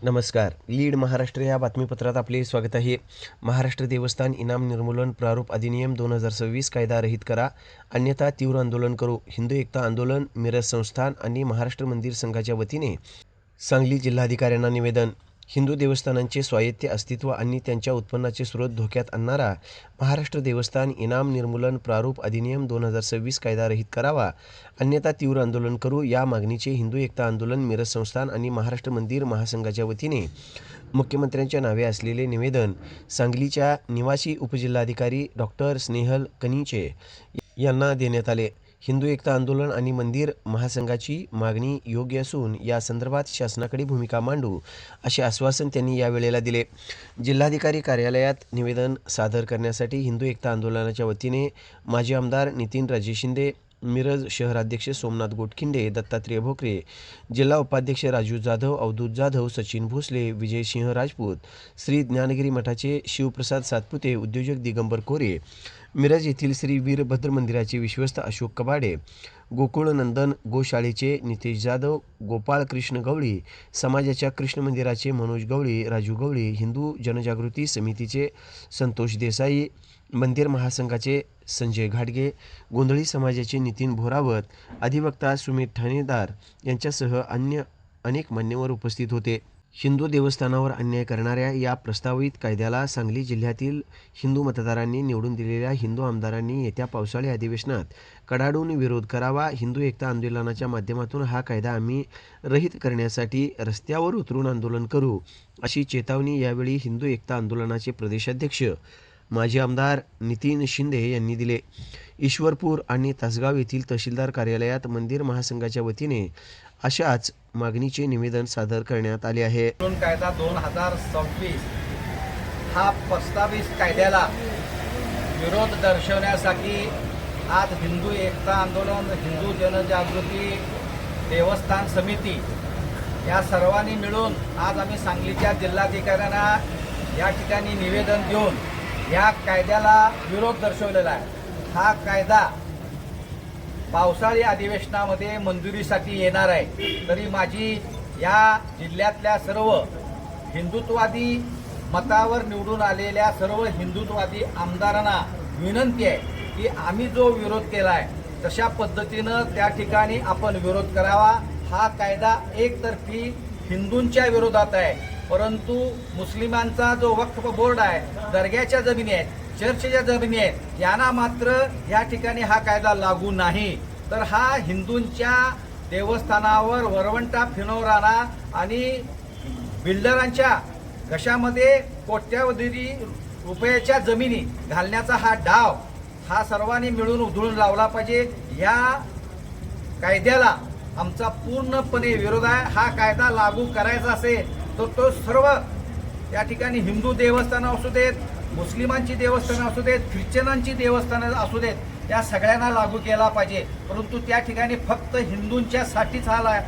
नमस्कार. लीड महाराष्ट्र या बातमीपत्रात आपले स्वागत आहे. महाराष्ट्र देवस्थान इनाम निर्मूलन प्रारूप अधिनियम 2026 कायदा रहित करा, अन्यथा तीव्र आंदोलन करू. हिंदू एकता आंदोलन, मिरज संस्थान आणि महाराष्ट्र मंदिर संघाच्या वतीने सांगली जिल्हाधिकाऱ्यांना निवेदन. हिंदू देवस्थानांचे स्वायत्त अस्तित्व आणि त्यांच्या उत्पन्नाचे स्रोत धोक्यात आणणारा महाराष्ट्र देवस्थान इनाम निर्मूलन प्रारूप अधिनियम 2026 कायदा रहित करावा, अन्यथा तीव्र आंदोलन करू. या मागणीचे हिंदू एकता आंदोलन, मिरज संस्थान आणि महाराष्ट्र मंदिर महासंघाच्या वतीने मुख्यमंत्र्यांच्या नावे असलेले निवेदन सांगलीच्या निवासी उपजिल्हाधिकारी डॉक्टर स्नेहल कनिचे यांना देण्यात आले. हिंदू एकता आंदोलन आणि मंदिर महासंघाची मागणी योग्य असून या संदर्भात शासनाकडे भूमिका मांडू असे आश्वासन त्यांनी यावेळेला दिले. जिल्हाधिकारी कार्यालयात निवेदन सादर करण्यासाठी हिंदू एकता आंदोलनाच्या वतीने माजी आमदार नितीन राजे शिंदे, मिरज शहराध्यक्ष सोमनाथ गोटखिंडे, दत्तात्रेय भोकरे, जिल्हा उपाध्यक्ष राजू जाधव, अवधूत जाधव, सचिन भोसले, विजय सिंह राजपूत, श्री ज्ञानगिरी मठाचे शिवप्रसाद सातपुते, उद्योजक दिगंबर कोरे, मिरज येथील श्री वीरभद्र मंदिराचे विश्वस्त अशोक कबाडे, गोकुळनंदन गोशाळेचे नितेश जाधव, गोपाळ कृष्ण गवळी, समाजाच्या कृष्ण मंदिराचे मनोज गवळी, राजू गवळी, हिंदू जनजागृती समितीचे संतोष देसाई, मंदिर महासंघाचे संजय घाटगे, गोंधळी समाजाचे नितीन भोरावत, अधिवक्ता सुमित ठाणेदार यांच्यासह अन्य अनेक मान्यवर उपस्थित होते. हिंदू देवस्थानावर अन्याय करणाऱ्या या प्रस्तावित कायद्याला सांगली जिल्ह्यातील हिंदू मतदारांनी निवडून दिलेल्या हिंदू आमदारांनी येत्या पावसाळी अधिवेशनात कडाडून विरोध करावा. हिंदू एकता आंदोलनाच्या माध्यमातून हा कायदा आम्ही रहित करण्यासाठी रस्त्यावर उतरून आंदोलन करू, अशी चेतावणी यावेळी हिंदू एकता आंदोलनाचे प्रदेशाध्यक्ष माजी आमदार नितीन शिंदे यांनी दिले. ईश्वरपूर आणि तासगाव येथील तहसीलदार कार्यालयात मंदिर महासंघाच्या वतीने अशाच मागणीचे निवेदन सादर करण्यात आले आहे. कायदा 2026 हा प्रस्तावित कायद्याला विरोध दर्शवण्यासाठी आज हिंदू एकता आंदोलन, हिंदू जनजागृती देवस्थान समिती या सर्वांनी मिळून आज आम्ही सांगलीच्या जिल्हाधिकाऱ्यांना या ठिकाणी निवेदन देऊन या कायद्याला विरोध दर्शवलेला आहे. हा कायदा पावसाळी अधिवेशनामध्ये मंजुरीसाठी येणार आहे. तरी माझी या जिल्ह्यातल्या सर्व हिंदुत्ववादी मतावर निवडून आलेल्या सर्व हिंदुत्ववादी आमदारांना विनंती आहे की आम्ही जो विरोध केला आहे तशा पद्धतीनं त्या ठिकाणी आपण विरोध करावा. हा कायदा एकतर्फी हिंदूंच्या विरोधात आहे, परंतु मुस्लिमांचा जो वक्फ बोर्ड आहे, दर्ग्याच्या जमिनी आहेत, चर्चच्या जमिनी आहेत, यांना मात्र या ठिकाणी हा कायदा लागू नाही. तर हा हिंदूंच्या देवस्थानावर वरवंटा फिरवणारा आणि बिल्डरांच्या घशामध्ये कोट्यावधी रुपयाच्या जमिनी घालण्याचा हा डाव हा सर्वांनी मिळून उधळून लावला पाहिजे. या कायद्याला आमचा पूर्णपणे विरोध आहे. हा कायदा लागू करायचा असेल तर तो सर्व या ठिकाणी हिंदू देवस्थानं असू देत, मुस्लिमांची देवस्थानं असू देत, ख्रिश्चनांची देवस्थानं असू देत, त्या सगळ्यांना लागू केला पाहिजे. परंतु त्या ठिकाणी फक्त हिंदूंच्यासाठीच हा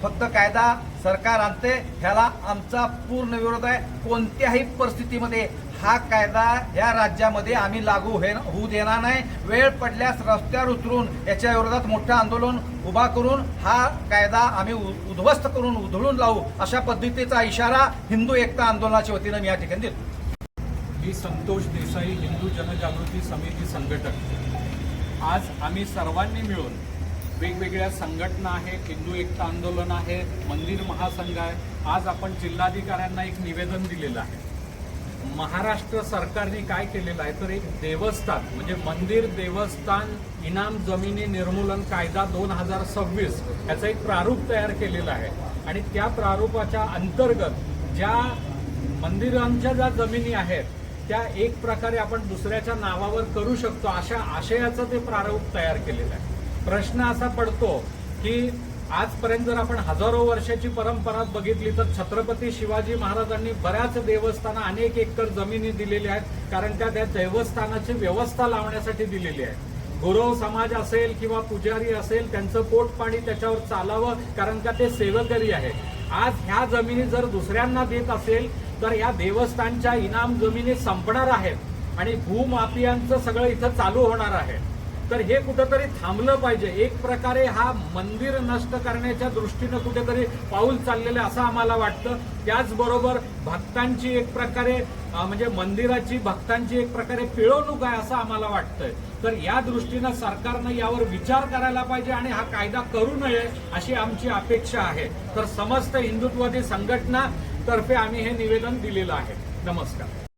फक्त कायदा सरकार आणते, ह्याला आमचा पूर्ण विरोध आहे. कोणत्याही परिस्थितीमध्ये हा कायदा या राज्यामध्ये आम्ही लागू होऊ देणार नाही. वेळ पडल्यास रस्त्यावर उतरून याच्या विरोधात मोठं आंदोलन उभा करून हा कायदा आम्ही उद्ध्वस्त करून उधळून लावू, अशा पद्धतीचा इशारा हिंदू एकता आंदोलनाच्या वतीनं मी या ठिकाणी देतो. मी संतोष देसाई, हिंदू जनजागृती समिती संघटक. आज आम्ही सर्वांनी मिळून वेगवेगळ्या संघटना आहेत, हिंदू एकता आंदोलन आहे, मंदिर महासंघ आहे, आज आपण जिल्हाधिकाऱ्यांना एक निवेदन दिलेलं आहे. महाराष्ट्र सरकारने काय केलेलं आहे तर एक देवस्थान म्हणजे मंदिर देवस्थान इनाम जमिनी निर्मूलन कायदा 2026 याचा एक प्रारूप तयार केलेला आहे. आणि त्या प्रारूपाच्या अंतर्गत ज्या मंदिरांच्या ज्या जमिनी आहेत त्या एक प्रकारे आपण दुसऱ्याच्या नावावर करू शकतो, अशा आशयाचं ते प्रारूप तयार केलेलं आहे. प्रश्न असा पडतो की आजपर्यंत जर आपण हजारो वर्षाची परंपरा बघितली तर छत्रपती शिवाजी महाराजांनी बऱ्याच देवस्थाना अनेक एकर जमिनी दिलेल्या आहेत, कारण त्या देवस्थानाची व्यवस्था लावण्यासाठी दिलेली आहे. गुरव समाज असेल किंवा पुजारी असेल त्यांचं पोटपाणी त्याच्यावर चालावं, कारण का ते सेवकरी आहे. आज ह्या जमिनी जर दुसऱ्यांना देत असेल तर या देवस्थानच्या इनाम जमिनी संपणार आहेत आणि भूमाफियांचं सगळं इथं चालू होणार आहे. तर हे कुठंतरी थांबलं पाहिजे. एक प्रकारे हा मंदिर नष्ट करण्याच्या दृष्टीनं कुठेतरी पाऊल चाललेलं आहे असं आम्हाला वाटतं. त्याचबरोबर भक्तांची एक प्रकारे म्हणजे मंदिराची भक्तांची एक प्रकारे पिळवणूक आहे असं आम्हाला वाटतंय. तर या दृष्टीनं सरकारनं यावर विचार करायला पाहिजे आणि हा कायदा करू नये अशी आमची अपेक्षा आहे. तर समस्त हिंदुत्ववादी संघटना तर्फे आम्ही हे निवेदन दिलेलं आहे. नमस्कार.